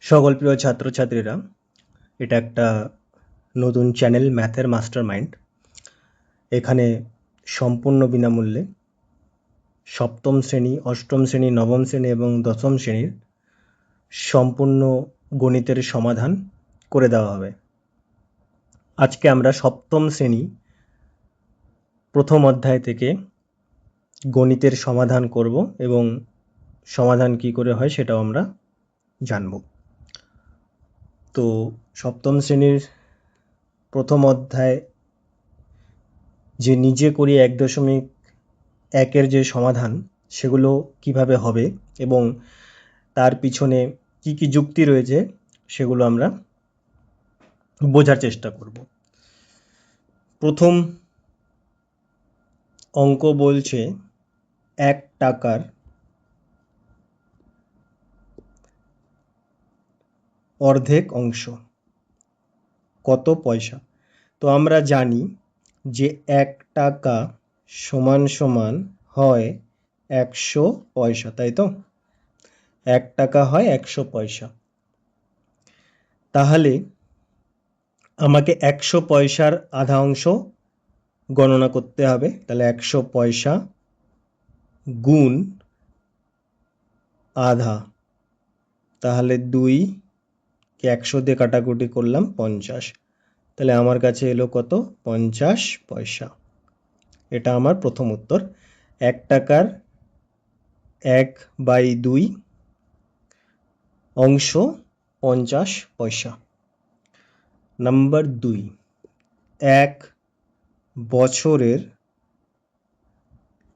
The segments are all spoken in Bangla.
সকল প্রিয় ছাত্রছাত্রীরা, এটা একটা নতুন চ্যানেল ম্যাথের মাস্টারমাইন্ড। এখানে সম্পূর্ণ বিনামূল্যে সপ্তম শ্রেণী, অষ্টম শ্রেণী, নবম শ্রেণী এবং দশম শ্রেণীর সম্পূর্ণ গণিতের সমাধান করে দেওয়া হবে। আজকে আমরা সপ্তম শ্রেণী প্রথম অধ্যায় থেকে গণিতের সমাধান করব এবং সমাধান কি করে হয় সেটাও আমরা জানব। তো সপ্তম শ্রেণীর প্রথম অধ্যায় যে নিজে করি 1.1-এর যে সমাধান সেগুলো কিভাবে হবে এবং তার পিছনে কি কি যুক্তি রয়েছে সেগুলো আমরা বোঝার চেষ্টা করব। প্রথম অঙ্ক বলছে 1 টাকার অর্ধেক অংশ কত পয়সা। তো আমরা জানি যে 1 টাকা সমান সমান হয় 100 পয়সা, তাই তো? 1 টাকা হয় 100 পয়সা। তাহলে আমাকে 100 পয়সার আধা অংশ গণনা করতে হবে। তাহলে 100 পয়সা গুণ আধা, তাহলে 2 কে 100 দিয়ে কাটাকুটি করলাম 50। তাহলে আমার কাছে এলো কত? 50 পয়সা। এটা আমার প্রথম উত্তর। 1 টাকার 1/2 অংশ 50 পয়সা। নাম্বার 2, 1 বছরের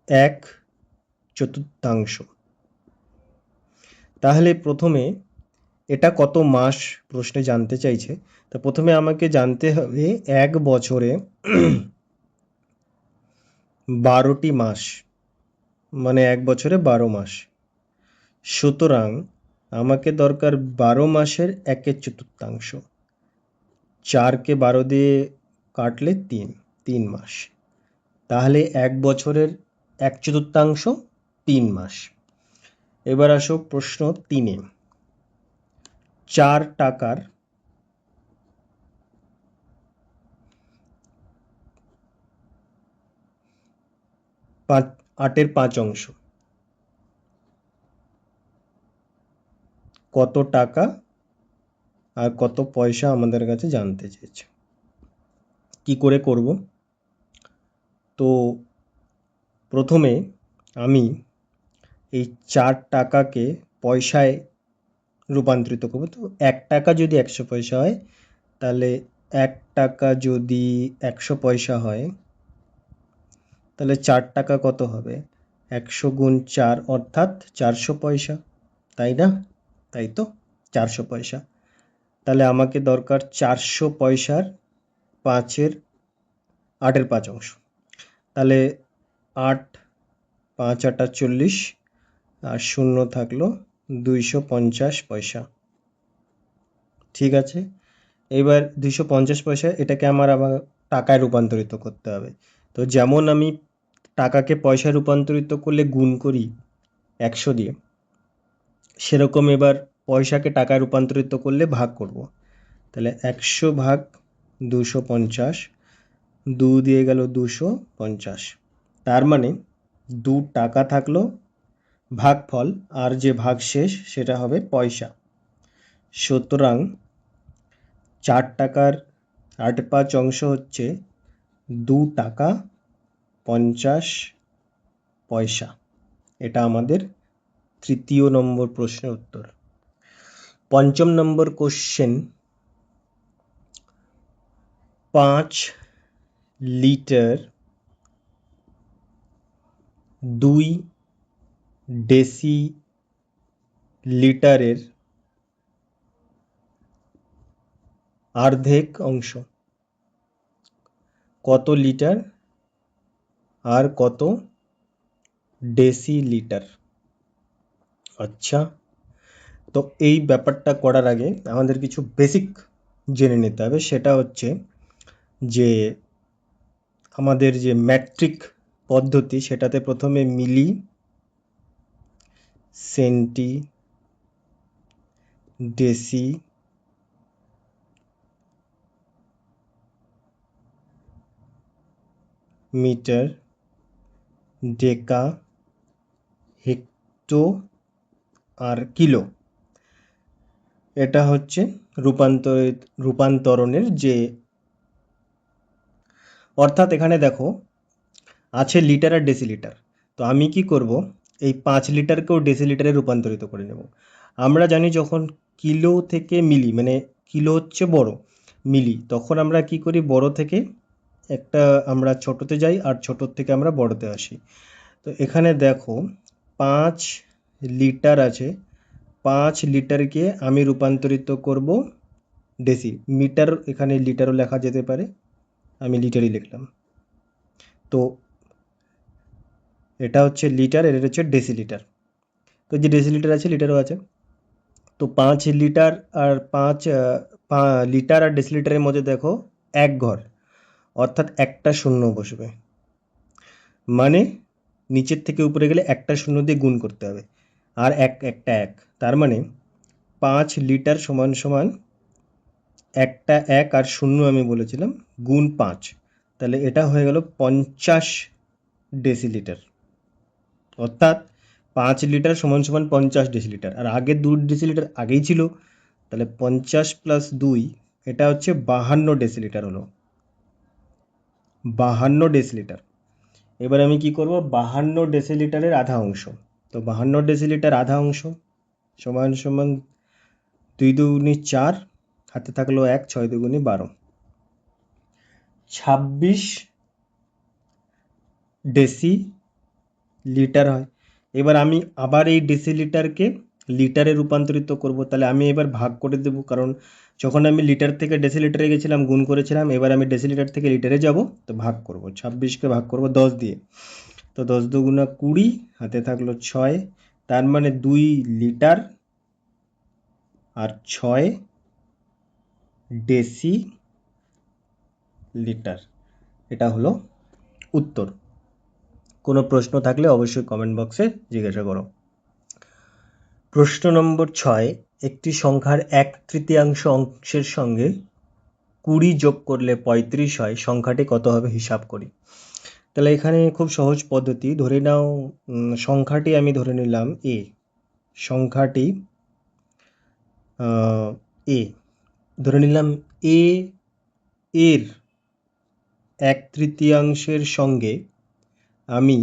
1/4। তাহলে প্রথমে এটা কত মাস প্রশ্নে জানতে চাইছে। তো প্রথমে আমাকে জানতে হবে 1 বছরে 12টি মাস, মানে 1 বছরে 12 মাস। সুতরাং আমাকে দরকার 12 মাসের 1/4। 4কে 12 দিয়ে কাটলে 3 মাস। তাহলে 1 বছরের 1/4 3 মাস। এবার আসো প্রশ্ন 3-এ। 4 টাকার 8/5 অংশ কত টাকা আর কত পয়সা আমাদের কাছে জানতে চেয়েছে। কি করে করব? তো প্রথমে আমি এই 4 টাকাকে পয়সায় রূপান্তরিত করব। তো 1 টাকা যদি 100 পয়সা হয়, তাহলে 1 টাকা যদি 100 পয়সা হয়, তাহলে 4 টাকা কত হবে? 100 গুণ 4 অর্থাৎ 400 পয়সা, তাই না? তাই তো, 400 পয়সা। তাহলে আমাকে দরকার 400 পয়সার 8/5 অংশ। তাহলে 8, 5 8 40 আর শূন্য থাকলো 250 পয়সা। ঠিক আছে, এবার 250 পয়সা এটাকে আমার আবার টাকায় রূপান্তরিত করতে হবে। তো যেমন আমি টাকাকে পয়সায় রূপান্তরিত করলে গুণ করি 100 দিয়ে, সেরকম এবার পয়সাকে টাকায় রূপান্তরিত করলে ভাগ করব। তাহলে 100 ভাগ 250, 2 দিয়ে গেল 250। তার মানে 2 টাকা থাকলো ভাগফল, আর যে ভাগশেষ সেটা হবে পয়সা। সুতরাং 4 টাকার 8/5 অংশ হচ্ছে 2 টাকা 50 পয়সা। এটা আমাদের তৃতীয় নম্বর প্রশ্নের উত্তর। পঞ্চম নম্বর কোশ্চেন, 5 লিটার 2 ডেসিলিটারের অর্ধেক অংশ কত লিটার আর কত ডেসিলিটার। আচ্ছা, তো এই ব্যাপারটা করার আগে আমাদের কিছু বেসিক জেনে নিতে হবে। সেটা হচ্ছে যে আমাদের যে ম্যাট্রিক পদ্ধতি, সেটাতে প্রথমে মিলি, সেন্টি, ডেসি মিটার, ডেকা, হেক্টো আর কিলো। এটা হচ্ছে রূপান্তরণের যে, অর্থাৎ এখানে দেখো আছে লিটার আর ডেসিলিটার। তো আমি কি করব, এই 5 লিটারকেও ডেসিলিটারে রূপান্তরিত করে নেব। আমরা জানি যখন কিলো থেকে মিলি, মানে কিলো হচ্ছে বড়, মিলি তখন আমরা কি করি, বড় থেকে একটা আমরা ছোটতে যাই আর ছোটোর থেকে আমরা বড়তে আসি। তো এখানে দেখো 5 লিটার আছে, 5 লিটারকে আমি রূপান্তরিত করব ডেসি। মিটার এখানে লিটারও লেখা যেতে পারে, আমি লিটারই লিখলাম। তো এটা হচ্ছে লিটার, এটা হচ্ছে ডেসিলিটার। তো যে ডেসিলিটার আছে লিটারও আছে। তো 5 লিটার আর 5 লিটার আর ডেসিলিটারের মধ্যে দেখো এক ঘর, অর্থাৎ একটা শূন্য বসবে। মানে নিচের থেকে উপরে গেলে একটা শূন্য দিয়ে গুণ করতে হবে, আর একটা এক। তার মানে 5 লিটার সমান সমান একটা এক আর শূন্য আমি বলেছিলাম গুণ 5, তাহলে এটা হয়ে গেল 50 ডেসিলিটার। অর্থাৎ 5 লিটার সমান সমান 50 ডেসিলিটার, আর আগের 2 ডেসিলিটার আগেই ছিল, তাহলে 50 প্লাস 2 এটা হচ্ছে 52 ডেসিলিটার হলো, 52 ডেসিলিটার। এবার আমি কি করব, 52 ডেসিলিটারের আধা অংশ। তো 52 ডেসিলিটার আধা অংশ সমান সমান 2 দুগুণে 4, হাতে থাকলো 1, 6 দুগুণে 12, 26 ডেসি লিটার হয়। এবার আমি আবার এই ডেসিলিটারকে লিটারে রূপান্তরিত করব, তাহলে আমি এবার ভাগ করে দেব, কারণ যখন আমি লিটার থেকে ডেসিলিটারে গেছিলাম গুণ করেছিলাম, এবার আমি ডেসিলিটার থেকে লিটারে যাব, তো ভাগ করব, 26কে ভাগ করব 10 দিয়ে। তো 10 দুগুণা 20, হাতে থাকলো 6, তার মানে 2 লিটার আর 6 ডেসি লিটার। এটা হলো উত্তর। কোনো প্রশ্ন থাকলে অবশ্যই কমেন্ট বক্সে জিজ্ঞাসা করো। প্রশ্ন নম্বর 6, একটি সংখ্যার 1/3 অংশের সঙ্গে 20 যোগ করলে 35 হয়, সংখ্যাটি কত হবে হিসাব করি। তাহলে এখানে খুব সহজ পদ্ধতি, ধরে নাও সংখ্যাটি আমি ধরে নিলাম এ, সংখ্যাটি এ ধরে নিলাম, এ এর 1/3 সঙ্গে আমি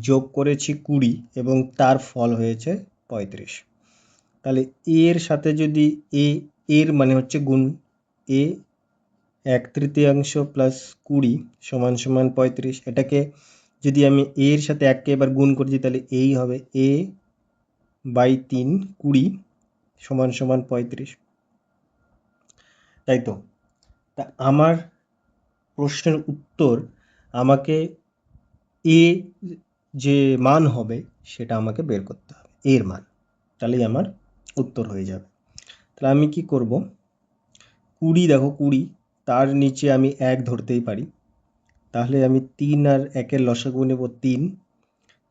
যোগ করেছি 20 এবং তার ফল হয়েছে 35। তাহলে এর সাথে যদি এর মানে হচ্ছে গুণ, এ 1/3 প্লাস 20 সমান সমান 35, এটাকে যদি আমি এর সাথে 1কে এবার গুণ করছি তাহলে এই হবে এ বাই 3 20 সমান সমান 35, তাই তো। তা আমার প্রশ্নের উত্তর, আমাকে এ যে মান হবে সেটা আমাকে বের করতে হবে, এর মান, তাহলেই আমার উত্তর হয়ে যাবে। তাহলে আমি কি করব, 20 দেখো 20, তার নিচে আমি 1 ধরতেই পারি, তাহলে আমি 3 আর 1-এর লসাগু নেব 3,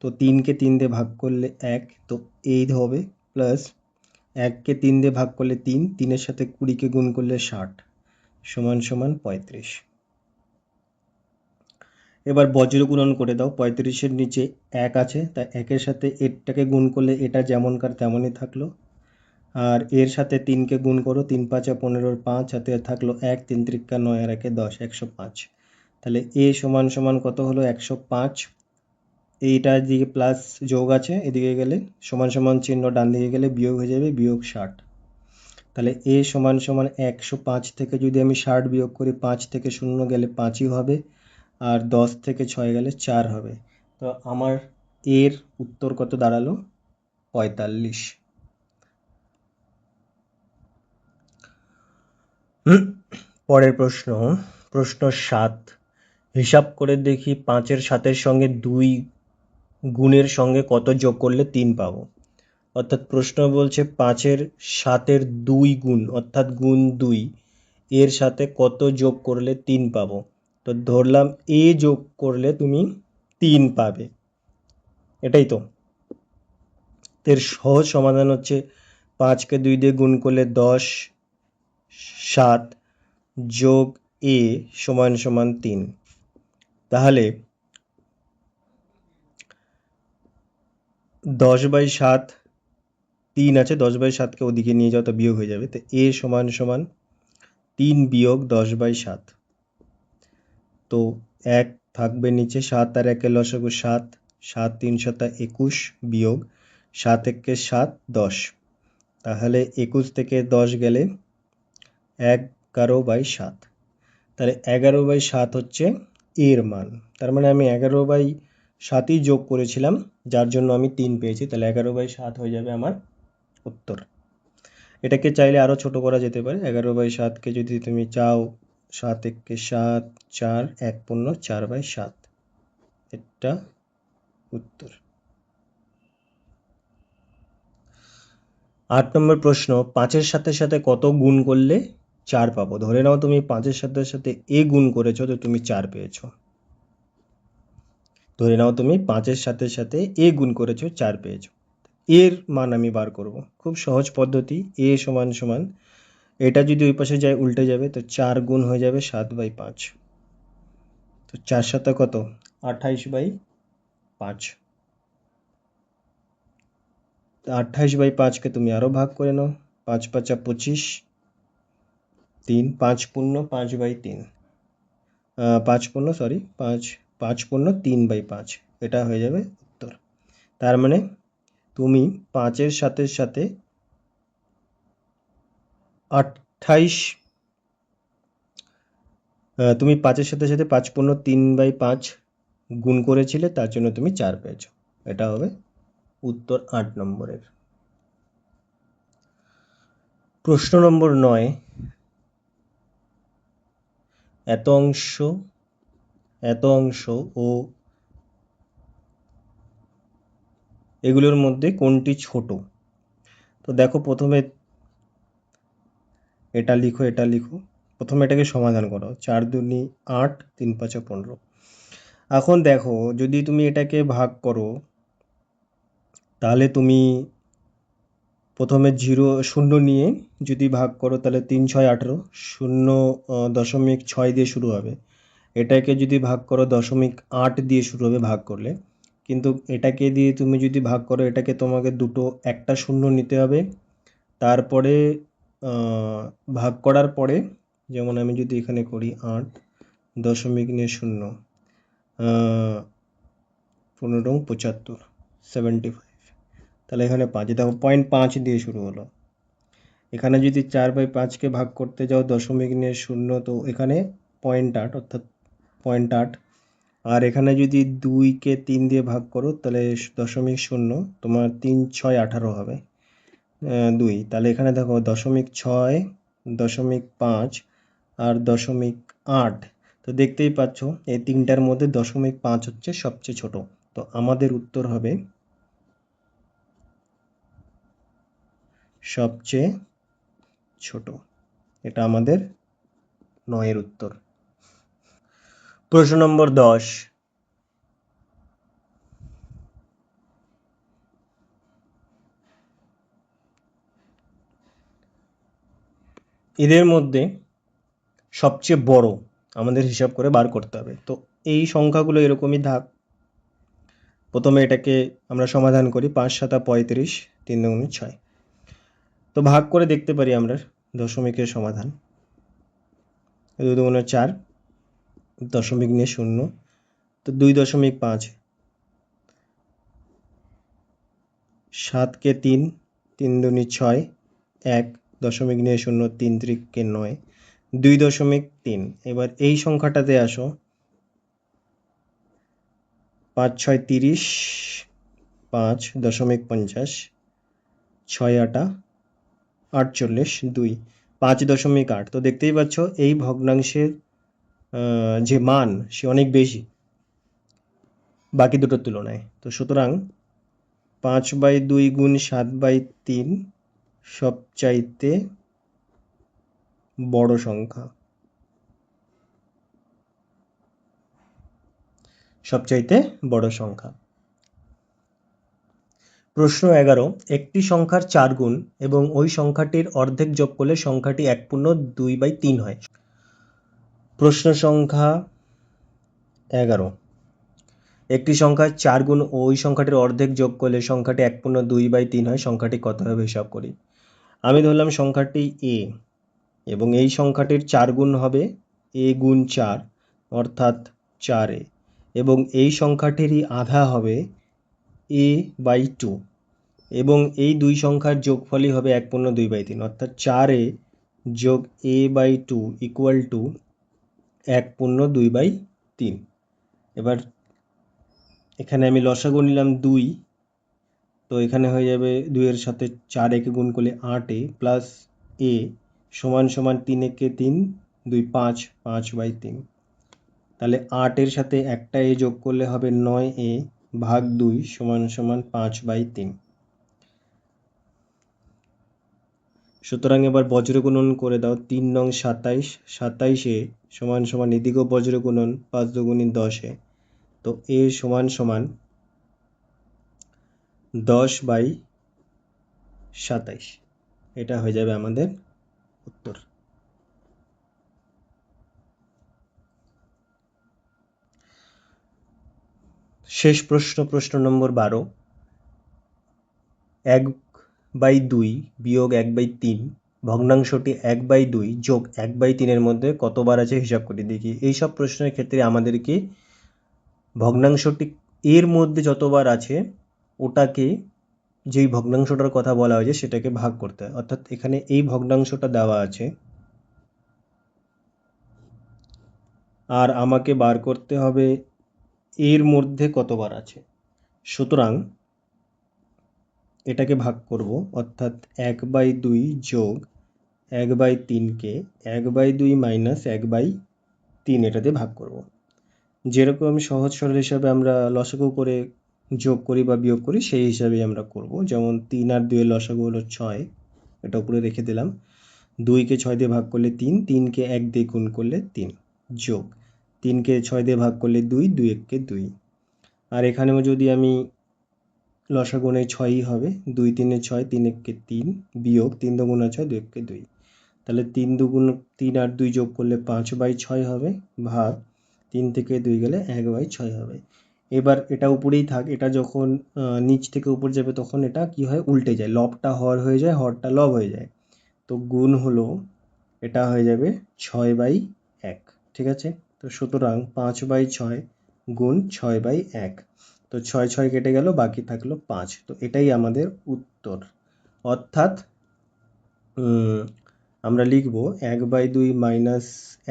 তো 3কে 3 দিয়ে ভাগ করলে 1, তো এই হবে, প্লাস 1কে 3 দিয়ে ভাগ করলে 3, 3-এর সাথে 20কে গুণ করলে 60 সমান সমান 35। এবার বজ্র গুণন করে দাও, 35-এর নিচে 1 আছে, তাই 1-এর সাথে এরটাকে গুণ করলে এটা যেমনকার তেমনই থাকলো, আর এর সাথে 3কে গুণ করো, 3 5 15, 5 হাতে থাকলো 1, 3 3 9 আর 1 10, 105। তাহলে এ সমান সমান কত হলো 105। এইটার দিকে প্লাস যোগ আছে, এদিকে গেলে সমান সমান চিহ্ন ডান দিকে গেলে বিয়োগ হয়ে যাবে, বিয়োগ 60। তাহলে এ সমান সমান 105 থেকে যদি আমি 60 বিয়োগ করি, 5 থেকে 0 গেলে 5ই হবে, আর 10 থেকে 6 গেলে 4 হবে। তো আমার এর উত্তর কত দাঁড়ালো, 45। পরের প্রশ্ন, প্রশ্ন 7, হিসাব করে দেখি 5-এর 7-এর সঙ্গে 2 গুণের সঙ্গে কত যোগ করলে 3 পাবো। অর্থাৎ প্রশ্ন বলছে 5-এর 7-এর 2 গুণ, অর্থাৎ গুণ 2, এর সাথে কত যোগ করলে 3 পাবো। তো ধরলাম এ যোগ করলে তুমি 3 পাবে, এটাই তো। এর সহজ সমাধান হচ্ছে 5কে 2 দিয়ে গুণ করলে 10, 7 যোগ a সমান সমান 3। তাহলে 10/7, 3 আছে, 10/7কে ওদিকে নিয়ে যাও তো বিয়োগ হয়ে যাবে, তো a সমান সমান 3 বিয়োগ 10/7। তো 1 থাকবে নিচে, 7 আর 1 লসাগু 7, 7 3 7 21 বিয়োগ 7 1 7 10। তাহলে 21 থেকে 10 গেলে 11/7। তাহলে 11/7 হচ্ছে এর মান। তার মানে আমি 11/7ই যোগ করেছিলাম, যার জন্য আমি 3 পেয়েছি। তাহলে 11/7 হয়ে যাবে আমার উত্তর। এটাকে চাইলে আরও ছোট করা যেতে পারে। 11/7কে যদি তুমি চাও, 7 1 7, 4 1 পূর্ণ 4/7, এটা উত্তর। 8 নম্বর প্রশ্ন, 5-এর সাথে সাথে কত গুণ করলে 4 পাবো? ধরে নাও তুমি 5-এর সাথে সাথে a গুণ করেছো, তো তুমি 4 পেয়েছো। ধরে নাও তুমি 5-এর সাথে সাথে a গুণ করেছো, 4 পেয়েছো। এর মান আমি বার করব। খুব সহজ পদ্ধতি। a সমান সমান, এটা যদি ওই পাশে যায় উল্টে যাবে, তো 4 গুণ হয়ে যাবে 7/5। তো 4 সাথে কত? 28/5। 28/5কে তুমি আরও ভাগ করে নাও। 5 5 25, 3 5 পূর্ণ 5/3, 5 পূর্ণ 5 পূর্ণ 3/5, এটা হয়ে যাবে উত্তর। তার মানে তুমি 5-এর সাথে সাথে 28, তুমি 5-এর সাথে সাথে 5 পূর্ণ 3/5 গুণ করেছিলে, তার জন্য তুমি 4 পেয়েছো। এটা হবে উত্তর 8 নম্বরের। প্রশ্ন নম্বর 9, এত অংশ ও এগুলোর মধ্যে কোনটি ছোট? তো দেখো, প্রথমে এটা লিখো। প্রথমে এটাকে সমাধান করো। 4 দুনি 8, 3 5 15। এখন দেখো, যদি তুমি এটাকে ভাগ করো, তাহলে তুমি প্রথমে 0 নিয়ে যদি ভাগ করো, তাহলে 3 6 18, 0.6 দিয়ে শুরু হবে। এটাকে যদি ভাগ করো 0.8 দিয়ে শুরু হবে ভাগ করলে। কিন্তু এটাকে দিয়ে তুমি যদি ভাগ করো, এটাকে তোমাকে একটা শূন্য নিতে হবে। তারপরে ভাগ করার পরে, যেমন আমি যদি এখানে করি 8 দশমিক নিয়ে 0, 15 75, 75, তাহলে এখানে 5, দেখো 0.5 দিয়ে শুরু হলো। এখানে যদি 4/5কে ভাগ করতে যাও দশমিক নিয়ে 0, তো এখানে 0.8, অর্থাৎ 0.8। আর এখানে যদি 2কে 3 দিয়ে ভাগ করো, তাহলে 0.0, তোমার 3 6 18 হবে, 2। তাহলে এখানে দেখো 0.6, 0.5 আর 0.8। তো দেখতেই পাচ্ছ এই তিনটার মধ্যে 0.5 হচ্ছে সবচেয়ে ছোট। তো আমাদের উত্তর হবে সবচেয়ে ছোট। এটা আমাদের 9-এর উত্তর। প্রশ্ন নম্বর 10, এদের মধ্যে সবচেয়ে বড় আমাদের হিসাব করে বার করতে হবে। তো এই সংখ্যাগুলো এরকমই থাক। প্রথমে এটাকে আমরা সমাধান করি। 5 7 35, 3 2 6। তো ভাগ করে দেখতে পারি আমরা দশমিকের সমাধান। 2 2 4, দশমিক নিয়ে 0, তো 2.5। 7কে 3, 3 2 6, 1 দশমিক নিয়ে 0, 3 3কে 9, 2.3। এবার এই সংখ্যাটাতে আসো। 5 6 30, 5 দশমিক 50, 6 8 48, 2 5.8। তো দেখতেই পাচ্ছ এই ভগ্নাংশের যে মান, সে অনেক বেশি বাকি দুটোর তুলনায়। তো সুতরাং 5/2 গুণ 7/3 সবচাইতে বড় সংখ্যা। সবচাইতে বড় সংখ্যা। প্রশ্ন 11, একটি সংখ্যার 4 গুণ এবং ওই সংখ্যাটির অর্ধেক যোগ করলে সংখ্যাটি 1/2/3 হয়। প্রশ্ন সংখ্যা 11, একটি সংখ্যার 4 গুণ ও ওই সংখ্যাটির অর্ধেক যোগ করলে সংখ্যাটি 1/2/3 হয়, সংখ্যাটি কত হবে হিসাব করি। আমি ধরলাম সংখ্যাটি a এবং এই সংখ্যাটির 4 গুণ হবে a গুণ 4 অর্থাৎ 4a এবং এই সংখ্যাটিরই আধা হবে a/2 এবং এই দুই সংখ্যার যোগফলই হবে 1/2/3 অর্থাৎ 4a যোগ a/2 ইকুয়াল টু 1/2/3। এবার এখানে আমি লসাগু নিলাম 2, তো এখানে হয়ে যাবে 2 এর সাথে 4 একে গুণ করলে 8a প্লাস a সমান সমান 3 একে 3, 2 5, 5/3। তাহলে 8 এর সাথে একটা a যোগ করলে হবে 9a ভাগ 2 সমান সমান 5/3। সুতরাং এবার বজ্রগুণন করে দাও, 3 নং 27, 27a সমান সমান এদিকেও বজ্রগুণন 5 দুগুণী 10a, তো a সমান সমান 10/27, এটা হয়ে যাবে আমাদের উত্তর। শেষ প্রশ্ন, প্রশ্ন নম্বর 12, 1/2 বিয়োগ 1/3 ভগ্নাংশটি 1/2 যোগ 1/3 এর মধ্যে কতবার আছে হিসাব করে দেখি। এইসব প্রশ্নের ক্ষেত্রে আমাদেরকে ভগ্নাংশটি এর মধ্যে যতবার আছে ওটাকে, যেই ভগ্নাংশটার কথা বলা হয়েছে সেটাকে ভাগ করতে হয়। অর্থাৎ এখানে এই ভগ্নাংশটা দেওয়া আছে আর আমাকে বার করতে হবে এর মধ্যে কতবার আছে। সুতরাং এটাকে ভাগ করব, অর্থাৎ 1/2 যোগ 1/3কে 1/2 মাইনাস 1/3 এটাতে ভাগ করব। যেরকম সহজ সরল হিসাবে আমরা লসাগু করে যোগ করি বা বিয়োগ করি সেই হিসাবেই আমরা করব। যেমন 3 আর 2 এর লসাগু হলো 6, এটা উপরে রেখে দিলাম। 2কে 6 দিয়ে ভাগ করলে 3, 3কে 1 দিয়ে গুণ করলে 3, যোগ 3কে 6 দিয়ে ভাগ করলে 2, 2 1কে 2। আর এখানেও যদি আমি লসাগু নেই 6ই হবে, 2 3 6, 3 1কে 3, বিয়োগ 3 দুগুণে 6, 2 1কে 2। তাহলে 3 দুগুণ 3 আর 2 যোগ করলে 5/6 হবে, ভাগ 3 থেকে 2 গেলে 1/6 হবে। এবার এটা উপরেই থাক, এটা যখন নিচ থেকে উপর যাবে তখন এটা কি হয়, উল্টে যায়, লবটা হর হয়ে যায়, হরটা লব হয়ে যায়। তো গুণ হলো এটা হয়ে যাবে 6/1, ঠিক আছে। তো সুতরাং 5/6 গুণ 6/1, তো 6 6 কেটে গেল, বাকি থাকলো 5। তো এটাই আমাদের উত্তর। অর্থাৎ আমরা লিখব 1/2 মাইনাস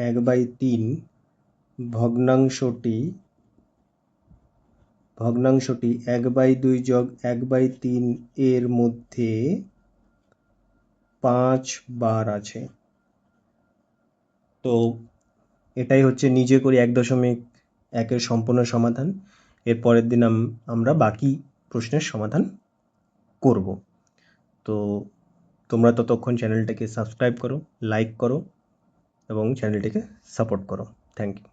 1/3 ভগ্নাংশটি 1/2 যোগ 1/3 এর মধ্যে 5 বার আছে। তো এটাই হচ্ছে নিজে করি 1.1 সম্পূর্ণ সমাধান। এর পরের দিন আমরা বাকি প্রশ্নের সমাধান করব। তো তোমরা ততক্ষণ চ্যানেলটাকে সাবস্ক্রাইব করো, লাইক করো এবং চ্যানেলটিকে সাপোর্ট করো। Thank you.